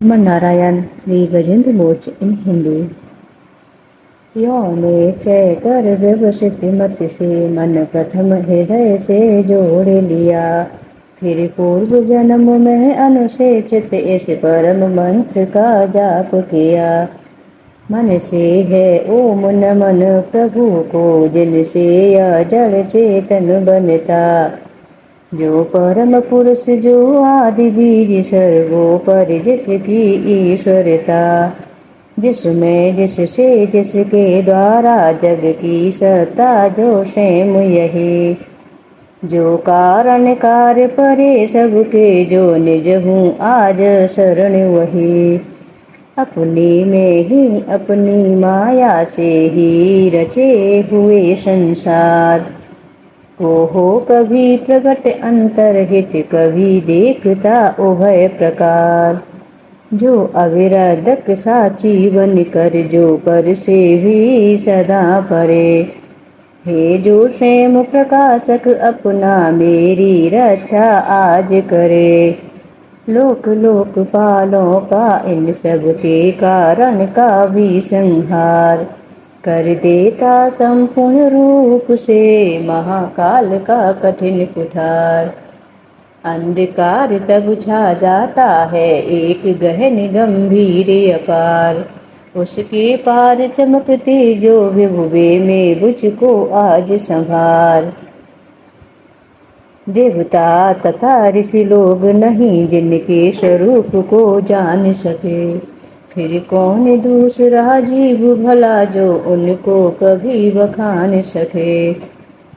श्रीमन नारायण श्री गजेंद्र मोक्ष इन हिंदू। योने चय कर व्यवसित मत से मन प्रथम हृदय से जोड़ लिया। फिर पूर्व जन्म में अनुशेषित इस परम मंत्र का जाप किया। मन से है ओम नमन प्रभु को, जिनसे यह जड़ चेतन बनता। जो परम पुरुष जो आदि बीज सर्वोपरि, जिसकी ईश्वरता, जिसमें जिससे जिसके द्वारा जग की सत्ता, जो स्वयं यही। जो कारण कार्य परे सबके, जो निज हूँ आज शरण वही। अपनी में ही अपनी माया से ही रचे हुए संसार को हो कभी प्रगट अंतरहित, कभी देखता उभय प्रकार। जो अविरदक साची बन कर, जो पर से भी सदा परे। हे जो स्वयं प्रकाशक अपना, मेरी रक्षा आज करे। लोक लोकपालों का इन सब के कारण का भी संहार कर देता संपूर्ण रूप से, महाकाल का कठिन कुठार। अंधकार तब छा जाता है एक गहन गंभीर अपार। उसके पार चमकते जो विभुवे में, मुझको आज संभार। देवता तथा ऋषि लोग नहीं, जिनके स्वरूप को जान सके। फिर कौन दूसरा जीव भला, जो उनको कभी बखान सके।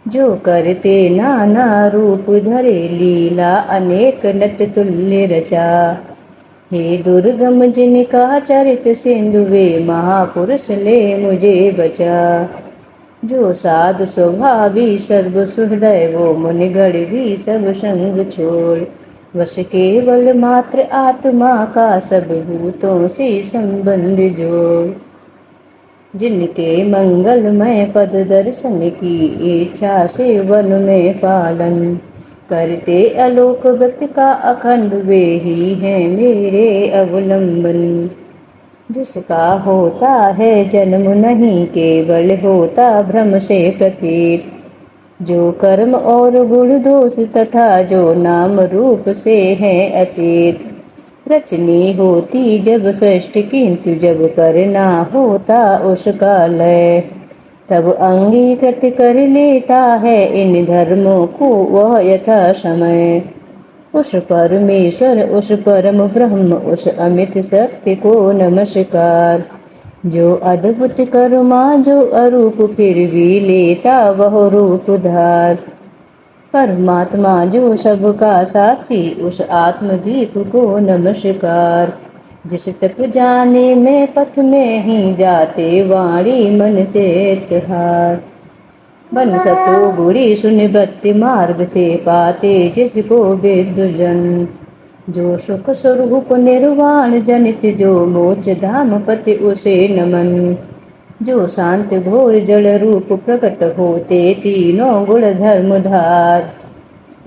जो करते नाना रूप धरे, लीला अनेक नट तुल्य रचा। हे दुर्गम जिनका चरित सिंधु, वे महापुरुष ले मुझे बचा। जो साधु स्वभावी सर्व सुहृदय, वो मुनिगण भी सब संग छोड़। वश केवल मात्र आत्मा का, सब भूतों से संबंध जोड़। जिनके मंगलमय पद दर्शन की, इच्छा से वन में पालन करते अलोक व्रत का अखंड, वे ही हैं मेरे अवलंबन। जिसका होता है जन्म नहीं, केवल होता भ्रम से प्रतीत। जो कर्म और गुण दोष तथा, जो नाम रूप से है अतीत। रचनी होती जब सृष्टि, किंतु जब करना होता उसका लय। तब अंगीकृत कर लेता है इन धर्मों को वह यथा समय। उस परमेश्वर, उस परम ब्रह्म, उस अमित शक्ति को नमस्कार। जो अद्भुत कर्मा, जो अरूप फिर भी लेता वह रूप धार। परमात्मा जो सबका साक्षी, उस आत्मदीप को नमस्कार। जिस तक जाने में पथ में ही जाते, वाणी मन चेत हार। बन सतो बुरी सुन भक्ति मार्ग से, पाते जिसको विद्वजन। जो सुख स्वरूप निर्वाण जनित, जो मोक्ष धाम पति उसे नमन। जो शांत घोर जड़ रूप प्रकट होते, तीनों गुण धर्म धार।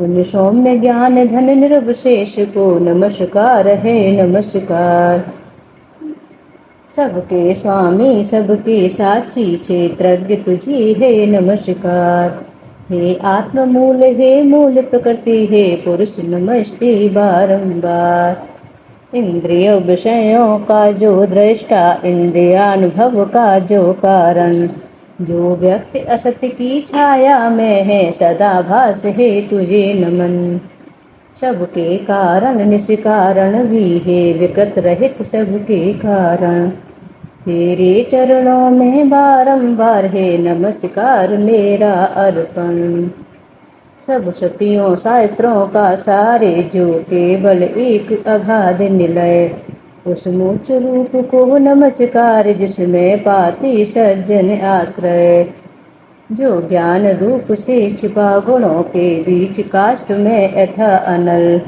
उन सौम्य ज्ञान धन निर्विशेष को, नमस्कार है नमस्कार। सबके स्वामी सबके साक्षी, क्षेत्रज्ञ तुझी है नमस्कार। हे आत्म मूल, हे मूल प्रकृति, हे पुरुष नमस्ते बारंबार। इंद्रिय विषयों का जो दृष्टा, इंद्रियानुभव का जो कारण। जो व्यक्ति असत्य की छाया में है, सदा भास है तुझे नमन। सबके कारण निष्कारण भी है, विकृत रहित सबके कारण। तेरे चरणों में बारंबार है नमस्कार मेरा अर्पण। सब सतियों शास्त्रों का सारे, जो केवल एक अगाध निलय। उस मोक्ष रूप को नमस्कार, जिसमें पाती सज्जन आश्रय। जो ज्ञान रूप से छिपा गुणों के बीच, काष्ठ में यथा अनल।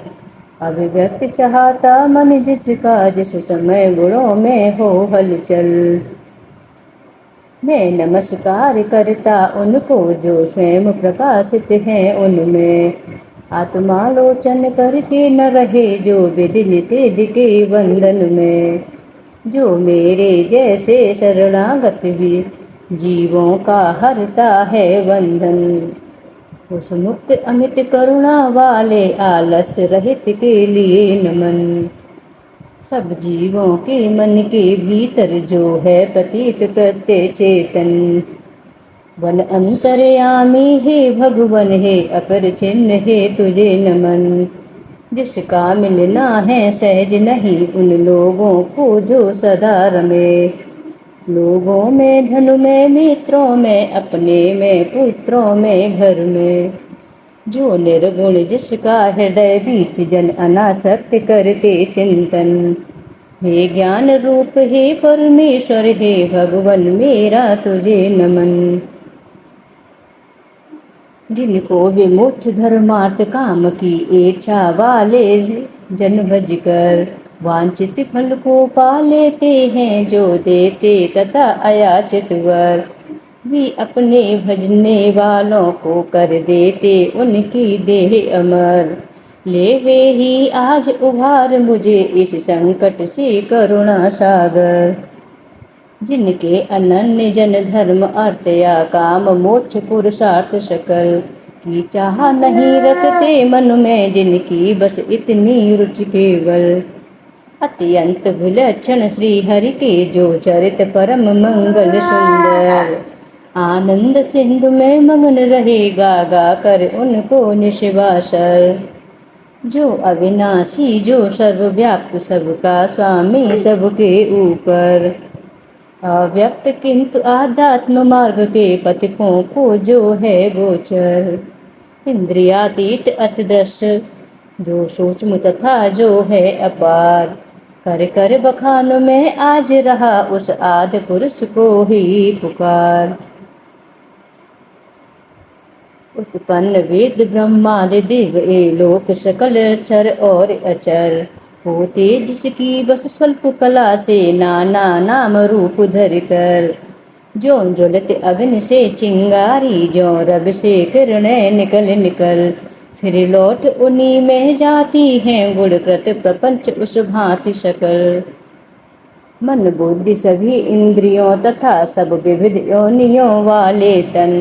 अभिव्यक्ति चाहता मन जिसका, जिस समय गुणों में हो हलचल। मैं नमस्कार करता उनको, जो स्वयं प्रकाशित हैं उनमें। आत्मालोचन करके न रहे जो विधि निषेध के बंधन में। जो मेरे जैसे शरणागत भी जीवों का हरता है बंधन। उस मुक्त अमित करुणा वाले आलस्य रहित के लिए नमन। सब जीवों के मन के भीतर जो है प्रतीत प्रत्यय चेतन। वन अंतर्यामी हे भगवन हे अपर चिन्ह हे तुझे नमन। जिसका मिलना है सहज नहीं उन लोगों को जो सदा रमे। लोगों में धन में मित्रों में अपने में पुत्रों में घर में। जो निर्गुण जिसका हृदय बीच जन अनासक्त करते चिंतन। हे ज्ञान रूप हे परमेश्वर हे भगवन मेरा तुझे नमन। जिनको विमोक्ष धर्मार्थ काम की इच्छा वाले जन भज कर वांछित फल को पा लेते हैं जो देते तथा अयाचित वर। भी अपने भजने वालों को कर देते उनकी देह अमर। ले वे ही आज उभार मुझे इस संकट से करुणा सागर। जिनके अनन्य जन धर्म अर्थ या काम मोक्ष पुरुषार्थ सकल की चाह नहीं रखते मन में। जिनकी बस इतनी रुचि केवल अत्यंत विलक्षण श्री हरि के जो चरित परम मंगल सुंदर। आनंद सिंधु में मगन रहे गा गा कर उनको निश्वासर। जो अविनाशी जो सर्वव्याप्त सबका स्वामी सबके ऊपर। अव्यक्त किंतु आध्यात्म मार्ग के पथिकों को जो है गोचर। इंद्रियातीत अतिदृश्य जो सूक्ष्म तथा जो है अपार। कर कर बखान में आज रहा उस आदि पुरुष को ही पुकार। उत्पन्न वेद ब्रह्मादि दिव्य ए लोक सकल चर और अचर। होते जिसकी बस स्वल्प कला से नाना नाम रूप धर कर। जो ज्वलत अग्नि से चिंगारी जो रब से किरणें निकल निकल। फिर लौट उन्हीं में जाती हैं गुणकृत प्रपंच उस भांति सकल। मन बुद्धि सभी इंद्रियों तथा सब विविध योनियों वाले तन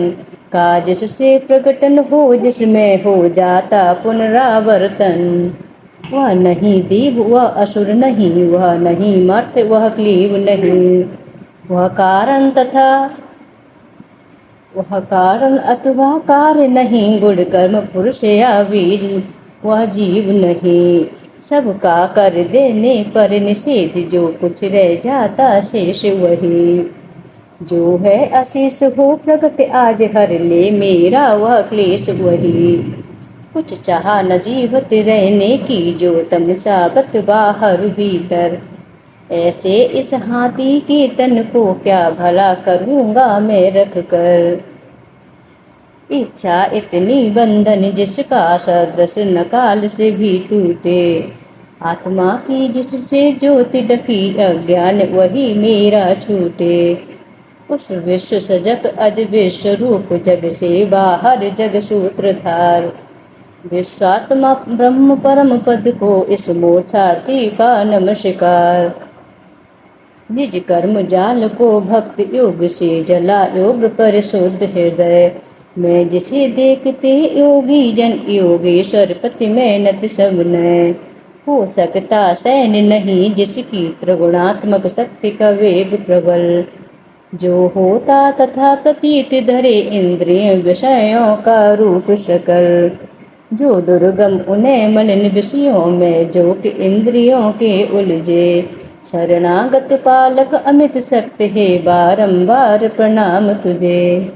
का जिससे प्रकटन हो जिसमें हो जाता पुनरावर्तन। वह नहीं देव वह असुर नहीं वह नहीं मर्त वह क्लीब नहीं। वह कारण तथा वह कारण अथवा कार्य नहीं गुण कर्म पुरुष या वीर वह जीव नहीं। सबका कर देने पर निषेध जो कुछ रह जाता शेष वही। जो है अशेष हो प्रगट आज हर ले मेरा वह क्लेश वही। कुछ चाह न जीवत रहने की जो तमसावत बाहर भीतर। ऐसे इस हाथी के तन को क्या भला करूँगा मैं रख कर। इच्छा इतनी बंधन जिसका सदृश न काल से भी टूटे। आत्मा की जिससे ज्योति डकी अज्ञान वही मेरा छूटे। उस विश्व सजग अज विश्व रूप जग से बाहर जग सूत्रधार। विश्वात्मा ब्रह्म परम पद को इस मोक्षार्थी का नमस्कार। निज कर्म जाल को भक्त योग से जला योग पर शुद्ध हृदय। मैं जिसे देखते योगी जन योगेश्वर पति मेहनत सब नय। हो सकता सैन नहीं जिसकी त्रिगुणात्मक शक्ति का वेग प्रबल। जो होता तथा प्रतीत धरे इंद्रिय विषयों का रूप सकल। जो दुर्गम उन्हें मलिन विषयों में जो कि इंद्रियों के उलझे। शरणागत पालक अमित शक्ति है बारंबार प्रणाम तुझे।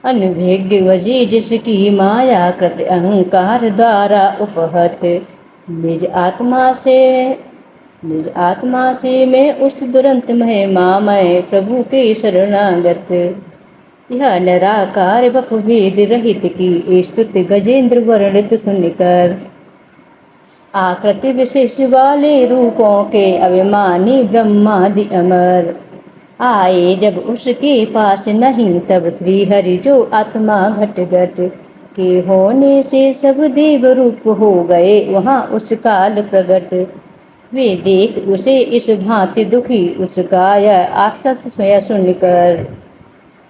अनभिज्ञ वजी जिसकी माया कृत अहंकार द्वारा उपहत। निज आत्मा से मैं उस दुरंत महिमा मैं प्रभु के शरणागत। यह निराकार बपभेद रहित की स्तुति गजेंद्र वर्णित सुनकर। आकृति विशेष वाले रूपों के अभिमानी ब्रह्मादि अमर। आए जब उसके पास नहीं, तब श्री हरि जो आत्मा घट घट के होने से सब देव रूप हो गए वहाँ उस काल प्रगट। वे देख उसे इस भांति दुखी, उसका यह आसत सोया सुनकर।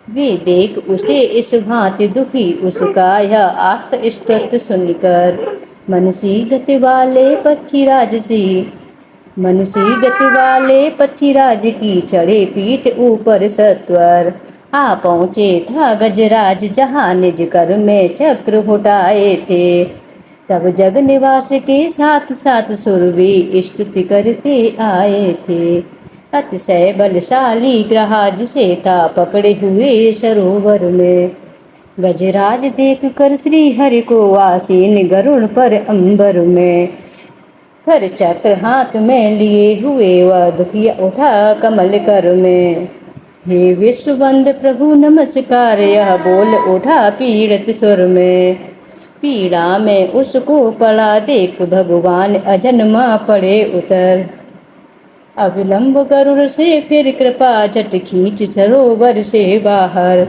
वे देख उसे इस भांति दुखी, उसका यह आर्त स्तुत सुनकर। मनसी गति वाले पक्षीराज सी, मनसी गति वाले पक्षीराज की चढ़े पीठ ऊपर सत्वर। आ पहुँचे था गजराज जहाँ निज कर में चक्र उठाए थे। तब जग निवास के साथ साथ सुर भी स्तुति करते आए थे। अतिशय बलशाली ग्रहा जिसे था पकड़े हुए सरोवर में। गजराज देख कर श्री हरि को आसीन गरुड़ पर अंबर में। कर चक्र हाथ में लिए हुए वह दुखिया उठा कमल कर में। हे विश्ववंद प्रभु नमस्कार, यह बोल उठा पीड़ित सुर में। पीड़ा में उसको पड़ा देख भगवान अजन्मा पड़े उतर। अविलंब गरुड़ से फिर कृपा झट खींच सरोवर से बाहर।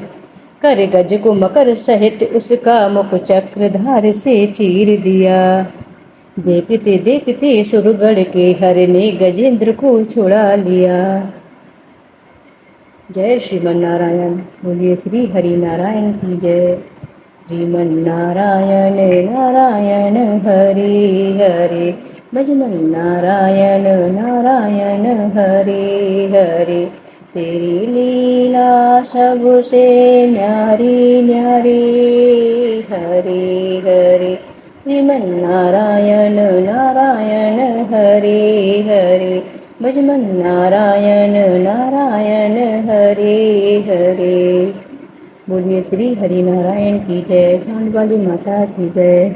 कर गज को मकर सहित उसका मुख चक्रधार से चीर दिया। देखते देखते सुरगढ़ के हर ने गजेंद्र को छुड़ा लिया। जय श्रीमन नारायण। बोलिए श्री हरि नारायण की जय। श्रीमन नारायण नारायण हरि हरि, भजमन नारायण नारायण हरि हरि। तेरी लीला सबसे न्यारी न्यारी, हरि हरि। श्रीमन नारायण नारायण हरि हरि, भजमन नारायण नारायण हरि हरि। बोलिए श्री हरि नारायण की जय। खांड वाली माता की जय।